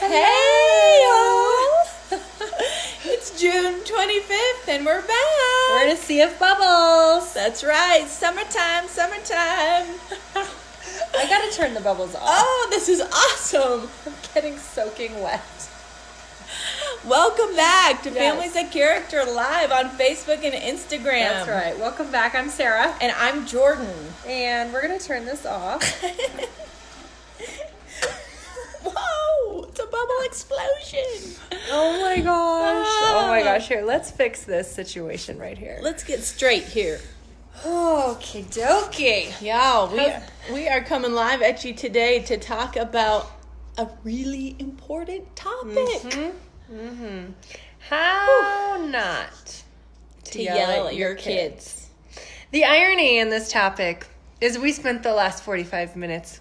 Hey, y'all! It's June 25th and we're back. We're in a sea of bubbles. That's right. Summertime. I gotta turn the bubbles off. Oh, this is awesome. I'm getting soaking wet. Welcome back to Yes. Families of Character Live on Facebook and Instagram. That's right. Welcome back. I'm Sarah. And I'm Jordan. And we're gonna turn this off. Whoa! It's a bubble explosion. Oh my gosh. Oh my gosh. Here, let's fix this situation right here. Let's get straight here. Okie dokie. Y'all, we are coming live at you today to talk about a really important topic. How not To yell at your kids. The irony in this topic is we spent the last 45 minutes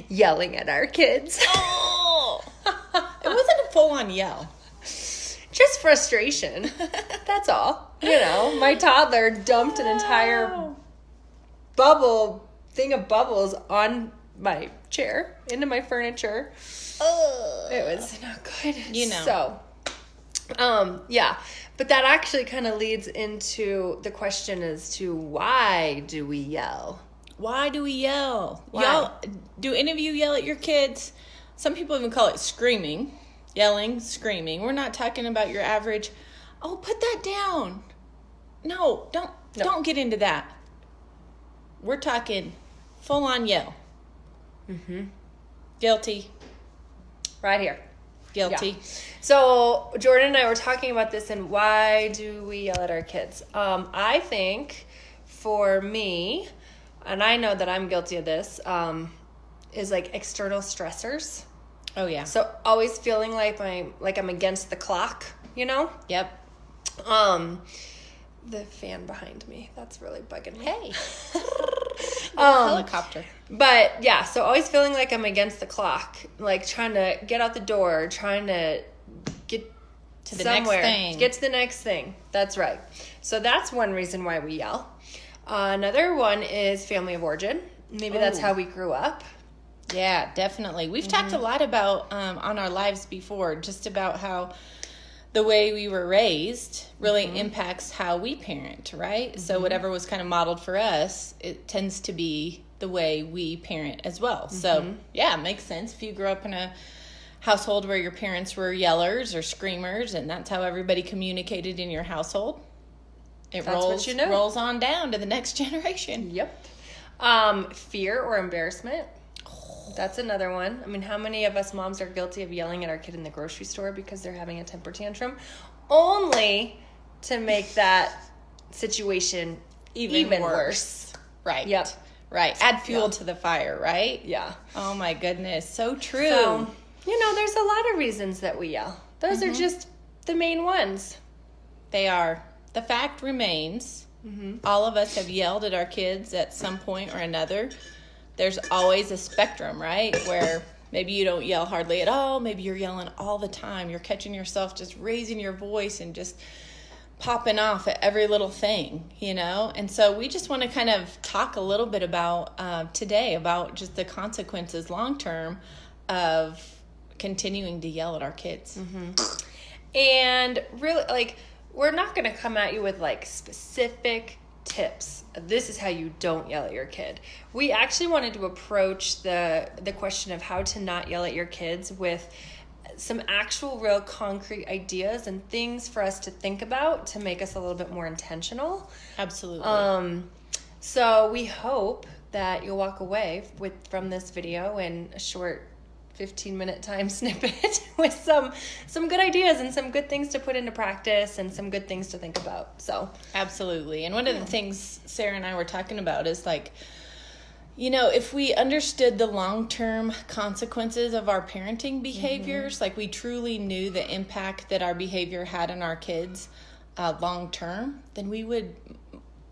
yelling at our kids. Oh! It wasn't a full-on yell. Just frustration. That's all. You know, my toddler dumped an entire thing of bubbles on my chair, into my furniture. It was not good. You know. So, yeah. But that actually kind of leads into the question as to why do we yell? Why do we yell? Why? Y'all, do any of you yell at your kids? Some people even call it screaming. Yelling, screaming. We're not talking about your average, oh, put that down. No, don't get into that. We're talking full-on yell. Guilty. Right here. Guilty. Yeah. So Jordan and I were talking about this and why do we yell at our kids? I think for me, and I know that I'm guilty of this, is like external stressors. Oh, yeah. So always feeling like I'm against the clock, you know? Yep. The fan behind me, that's really bugging me. Hey. Helicopter. But yeah, so always feeling like I'm against the clock, like trying to get out the door, trying to get To the somewhere, next thing. get to the next thing. That's right. So that's one reason why we yell. Another one is family of origin. Maybe that's how we grew up. Yeah, definitely. We've talked a lot about on our lives before, just about how the way we were raised really impacts how we parent, right? So whatever was kind of modeled for us, it tends to be the way we parent as well. So yeah, it makes sense. If you grew up in a household where your parents were yellers or screamers and that's how everybody communicated in your household, it That's what you know. rolls on down to the next generation. Yep. Fear or embarrassment. That's another one. I mean, how many of us moms are guilty of yelling at our kid in the grocery store because they're having a temper tantrum? Only to make that situation even worse. Right. Yep. Right. Add fuel to the fire, right? Yeah. Oh my goodness. So true. So, there's a lot of reasons that we yell. Those are just the main ones. They are. The fact remains, all of us have yelled at our kids at some point or another. There's always a spectrum, right? Where maybe you don't yell hardly at all. Maybe you're yelling all the time. You're catching yourself just raising your voice and just popping off at every little thing, And so we just want to kind of talk a little bit about today about just the consequences long term of continuing to yell at our kids. And really, we're not going to come at you with specific tips. This is how you don't yell at your kid. We actually wanted to approach the question of how to not yell at your kids with some actual real concrete ideas and things for us to think about to make us a little bit more intentional. Absolutely. So we hope that you'll walk away from this video in a short 15-minute time snippet with some good ideas and some good things to put into practice and some good things to think about. So absolutely. And one of the things Sarah and I were talking about is if we understood the long-term consequences of our parenting behaviors, we truly knew the impact that our behavior had on our kids long-term, then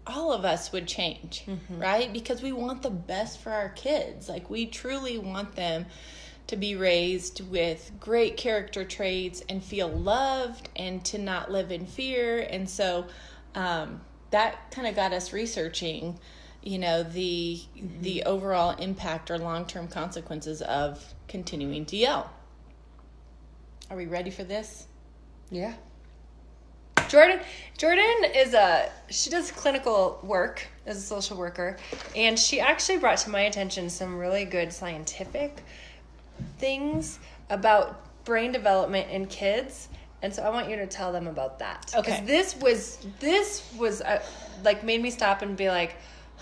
all of us would change, right? Because we want the best for our kids. We truly want them to be raised with great character traits and feel loved and to not live in fear. And so that kind of got us researching, the overall impact or long-term consequences of continuing to yell. Are we ready for this? Yeah. Jordan she does clinical work as a social worker, and she actually brought to my attention some really good scientific things about brain development in kids. And so I want you to tell them about that. Okay. This was like made me stop and be like,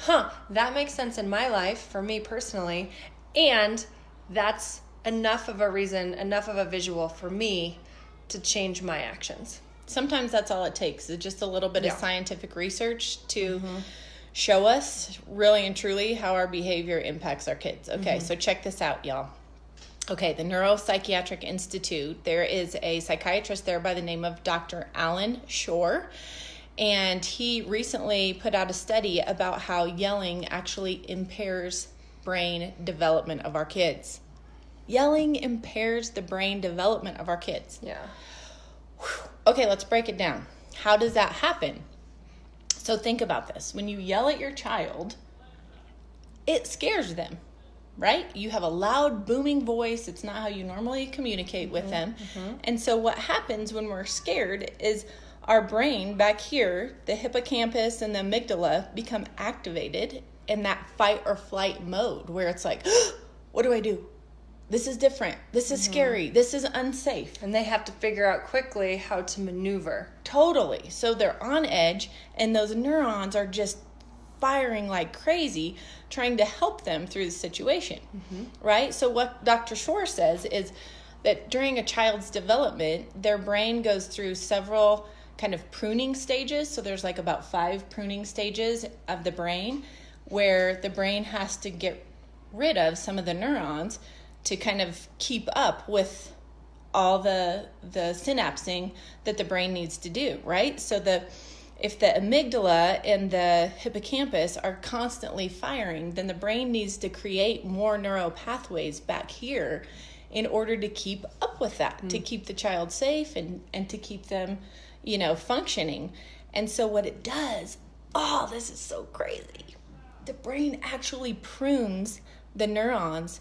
that makes sense in my life for me personally. And that's enough of a reason, enough of a visual for me to change my actions. Sometimes that's all it takes, is just a little bit of scientific research to show us really and truly how our behavior impacts our kids. Okay, so check this out, y'all. Okay, the Neuropsychiatric Institute, there is a psychiatrist there by the name of Dr. Alan Shore, and he recently put out a study about how yelling actually impairs brain development of our kids. Yelling impairs the brain development of our kids. Yeah. Okay, let's break it down. How does that happen? So think about this. When you yell at your child, it scares them, right? You have a loud, booming voice. It's not how you normally communicate with them. And so what happens when we're scared is our brain back here, the hippocampus and the amygdala, become activated in that fight or flight mode where it's like, what do I do? This is different. This is scary. This is unsafe. And they have to figure out quickly how to maneuver. Totally. So they're on edge, and those neurons are just firing like crazy, trying to help them through the situation, right? So what Dr. Shore says is that during a child's development, their brain goes through several kind of pruning stages. So there's like about 5 pruning stages of the brain where the brain has to get rid of some of the neurons to kind of keep up with all the synapsing that the brain needs to do, right? So if the amygdala and the hippocampus are constantly firing, then the brain needs to create more neural pathways back here in order to keep up with that, to keep the child safe and to keep them, functioning. And so what it does, this is so crazy. The brain actually prunes the neurons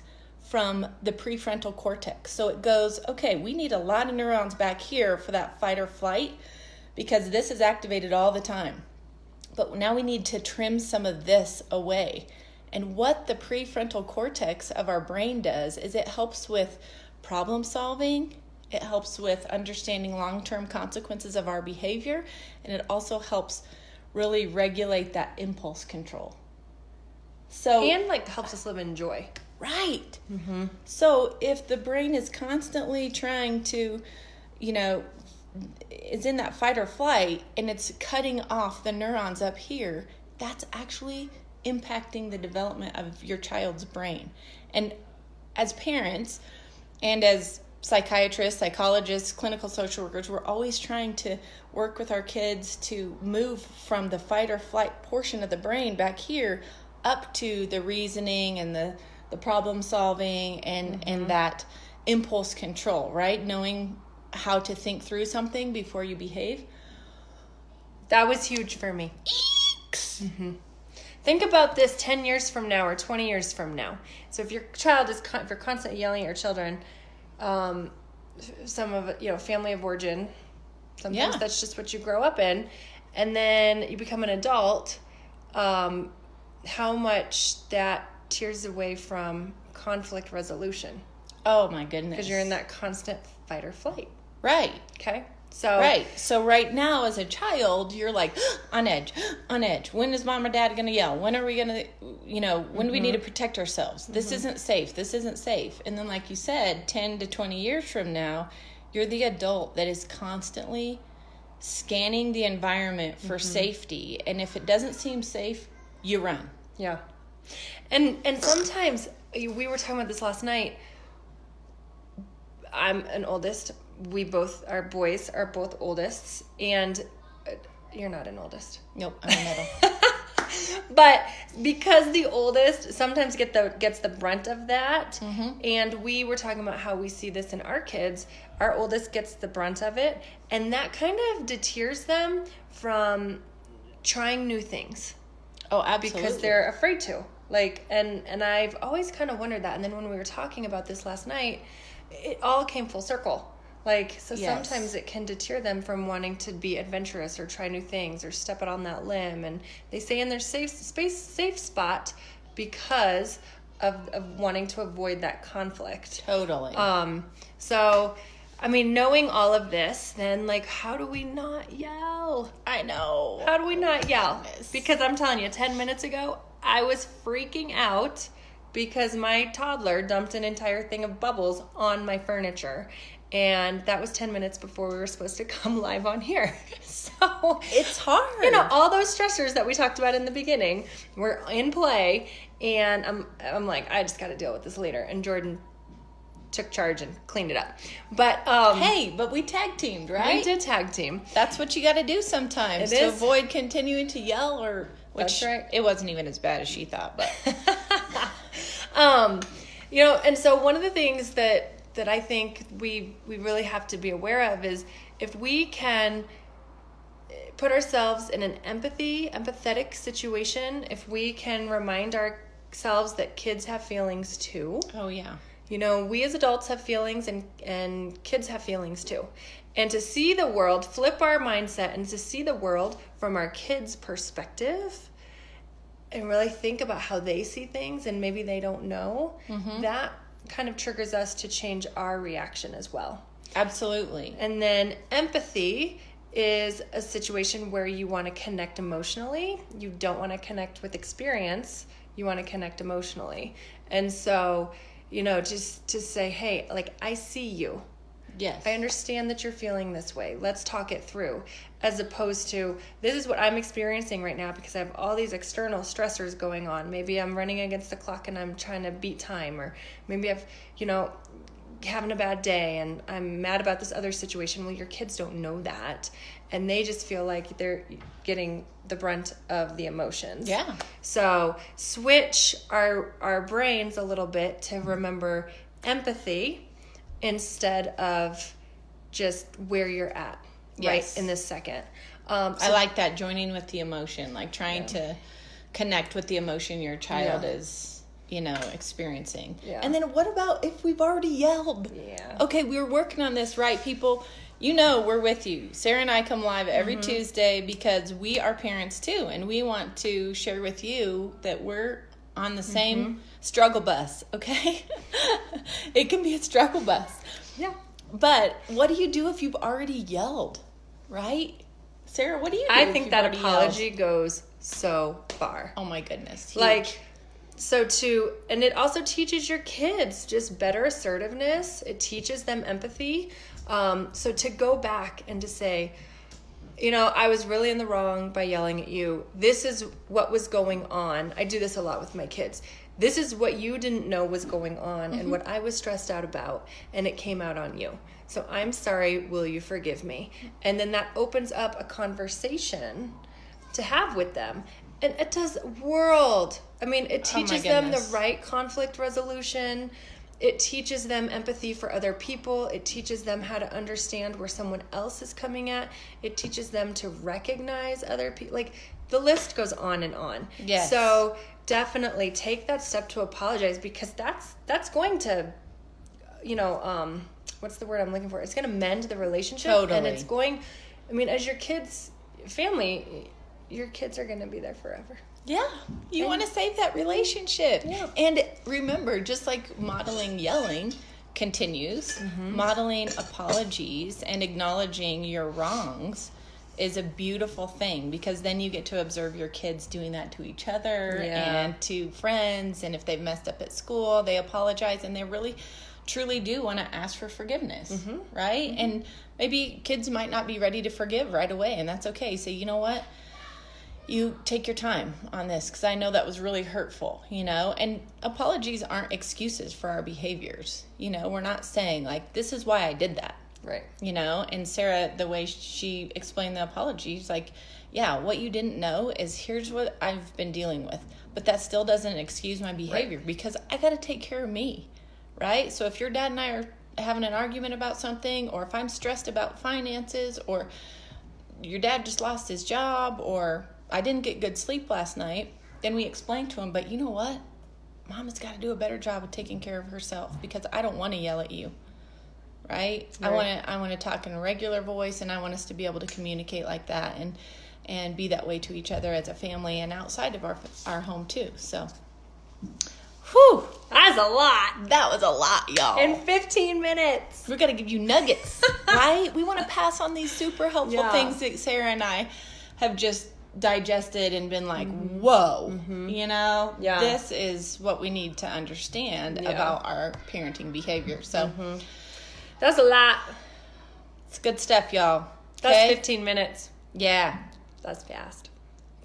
from the prefrontal cortex. So it goes, okay, we need a lot of neurons back here for that fight or flight because this is activated all the time. But now we need to trim some of this away. And what the prefrontal cortex of our brain does is it helps with problem solving, it helps with understanding long-term consequences of our behavior, and it also helps really regulate that impulse control. And helps us live in joy. Right. So if the brain is constantly trying to, is in that fight or flight and it's cutting off the neurons up here, that's actually impacting the development of your child's brain. And as parents and as psychiatrists, psychologists, clinical social workers, we're always trying to work with our kids to move from the fight or flight portion of the brain back here up to the reasoning and the problem solving and that impulse control, right? Knowing how to think through something before you behave. That was huge for me. Think about this 10 years from now or 20 years from now. So if your child is, if you're constantly yelling at your children, some of it, family of origin, sometimes that's just what you grow up in, and then you become an adult, how much that tears away from conflict resolution. Oh my goodness. Because you're in that constant fight or flight. Right. Okay. So right now as a child, you're like on edge. When is mom or dad going to yell? When are we going to, when do we need to protect ourselves? This isn't safe. And then like you said, 10 to 20 years from now, you're the adult that is constantly scanning the environment for safety. And if it doesn't seem safe, you run. Yeah. And sometimes, we were talking about this last night, I'm an oldest. Our boys are both oldest, and you're not an oldest. Nope, I'm a middle. But because the oldest sometimes gets the brunt of that, and we were talking about how we see this in our kids, our oldest gets the brunt of it, and that kind of deters them from trying new things. Oh, absolutely. Because they're afraid to. And I've always kind of wondered that. And then when we were talking about this last night, it all came full circle. Like, so Yes. sometimes it can deter them from wanting to be adventurous or try new things or step out on that limb. And they stay in their safe spot because of wanting to avoid that conflict. Totally. So, I mean, knowing all of this, then, like, how do we not yell? I know. How do we not yell? Goodness. Because I'm telling you, 10 minutes ago, I was freaking out because my toddler dumped an entire thing of bubbles on my furniture. And that was 10 minutes before we were supposed to come live on here. So It's hard. you know, all those stressors that we talked about in the beginning were in play. And I'm like, I just got to deal with this later. And Jordan took charge and cleaned it up. But Hey, but we tag teamed, right? we did tag team. That's what you got to do sometimes It to is. avoid continuing to yell which That's right. it wasn't even as bad as she thought, but You know, and so one of the things that I think we really have to be aware of is if we can put ourselves in an empathetic situation, if we can remind ourselves that kids have feelings too. oh yeah. You know, we as adults have feelings and kids have feelings too. And to see the world, flip our mindset and to see the world from our kids' perspective and really think about how they see things and maybe they don't know, that kind of triggers us to change our reaction as well. Absolutely. And then empathy is a situation where you want to connect emotionally. You don't want to connect with experience. You want to connect emotionally. And so, you know, just to say, hey, like, I see you. Yes. I understand that you're feeling this way. Let's talk it through. As opposed to, this is what I'm experiencing right now because I have all these external stressors going on. Maybe I'm running against the clock and I'm trying to beat time. Or maybe I've, you know, having a bad day and I'm mad about this other situation. Well, your kids don't know that. And they just feel like they're getting the brunt of the emotions. Yeah. So switch our brains a little bit to remember empathy instead of just where you're at Yes. right in this second. I like that, joining with the emotion, like trying to connect with the emotion your child Yeah. is, you know, experiencing. Yeah. And then what about if we've already yelled? Yeah. Okay, we're working on this, right, people? You know, we're with you. Sarah and I come live every Tuesday because we are parents too, and we want to share with you that we're on the same struggle bus, okay? It can be a struggle bus. Yeah. But what do you do if you've already yelled, right? Sarah, what do you do I if think you've that already apology yelled? goes so far. Oh my goodness. Huge. Like, and it also teaches your kids just better assertiveness. It teaches them empathy. So to go back and to say, you know, I was really in the wrong by yelling at you. This is what was going on. I do this a lot with my kids. This is what you didn't know was going on and what I was stressed out about, and it came out on you. So I'm sorry, will you forgive me? And then that opens up a conversation to have with them. And it does it teaches them the goodness. right conflict resolution. It teaches them empathy for other people. It teaches them how to understand where someone else is coming at. It teaches them to recognize other people. Like, the list goes on and on. Yes. So definitely take that step to apologize, because that's going to, you know, what's the word I'm looking for? It's going to mend the relationship. Totally. And it's going, I mean, as your kids' family, your kids are going to be there forever. Yeah, you want to save that relationship. Yeah. And remember, just like modeling yelling continues, modeling apologies and acknowledging your wrongs is a beautiful thing, because then you get to observe your kids doing that to each other and to friends. And if they've messed up at school, they apologize, and they really truly do want to ask for forgiveness, right? And maybe kids might not be ready to forgive right away, and that's okay. So you know what? You take your time on this, because I know that was really hurtful, you know, and apologies aren't excuses for our behaviors. You know, we're not saying like, this is why I did that. Right. You know, and Sarah, the way she explained the apologies, like, yeah, what you didn't know is here's what I've been dealing with, but that still doesn't excuse my behavior, because I got to take care of me. Right. So if your dad and I are having an argument about something, or if I'm stressed about finances, or your dad just lost his job, or I didn't get good sleep last night, then we explain to him, but you know what? Mom has got to do a better job of taking care of herself, because I don't want to yell at you. right? Right. I want to talk in a regular voice, and I want us to be able to communicate like that and be that way to each other as a family and outside of our home too. So, whew, That's a lot. that was a lot, y'all. In 15 minutes. We're going to give you nuggets, right? We want to pass on these super helpful Yeah. things that Sarah and I have just digested and been like, whoa, you know, Yeah. this is what we need to understand Yeah. about our parenting behavior. So That's a lot. it's good stuff, y'all. That's Okay? 15 minutes. Yeah. That's fast.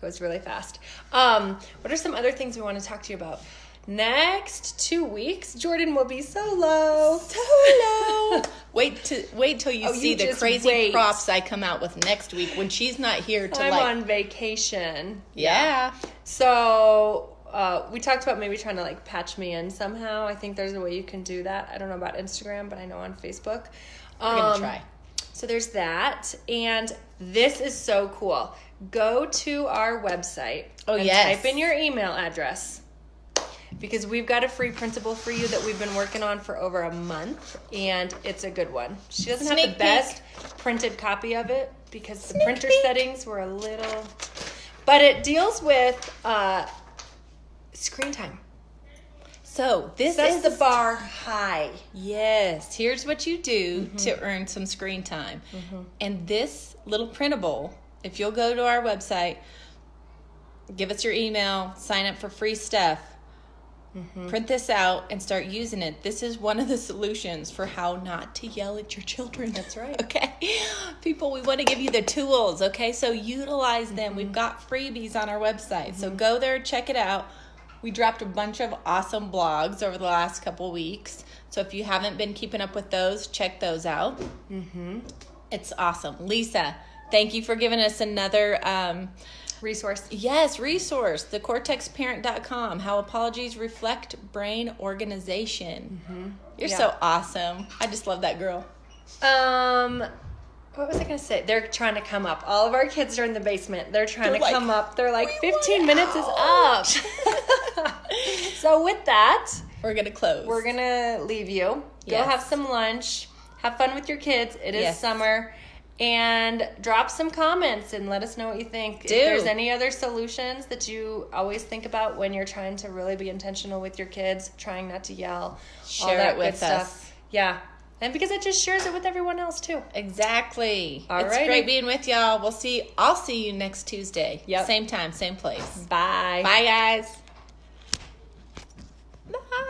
It was really fast. What are some other things we want to talk to you about? Next 2 weeks, Jordan will be solo. Solo. wait till you Oh, see you the just crazy wait. props I come out with next week when she's not here to I'm like. on vacation. Yeah. So we talked about maybe trying to like patch me in somehow. I think there's a way you can do that. I don't know about Instagram, but I know on Facebook. We're gonna try. So there's that. And this is so cool. Go to our website and yes. type in your email address. Because we've got a free printable for you that we've been working on for over a month, and it's a good one. She doesn't have Sneak the best printed copy of it because the printer peek. settings were a little... But it deals with screen time. So this Sets is the bar high. Yes, here's what you do to earn some screen time. And this little printable, if you'll go to our website, give us your email, sign up for free stuff, print this out, and start using it. This is one of the solutions for how not to yell at your children. That's right. Okay? People, we want to give you the tools, okay? So utilize them. We've got freebies on our website. So go there, check it out. We dropped a bunch of awesome blogs over the last couple weeks. So if you haven't been keeping up with those, check those out. It's awesome. Lisa, thank you for giving us another Resource. resource, thecortexparent.com, how apologies reflect brain organization. You're Yeah. so awesome. I just love that girl. What was I going to say? They're trying to come up. All of our kids are in the basement. They're trying They're to like, come up. They're like, "We 15 want minutes is up. out." So with that, We're going to close. we're going to leave you. Go Yes. have some lunch. Have fun with your kids. It is Yes. summer. And drop some comments and let us know what you think. Do. If there's any other solutions that you always think about when you're trying to really be intentional with your kids, trying not to yell, all Share that it with good stuff. us. Yeah. And because it just shares it with everyone else too. Exactly. It's Alrighty. great being with y'all. I'll see you next Tuesday. Yep. Same time, same place. Bye. Bye, guys. Bye.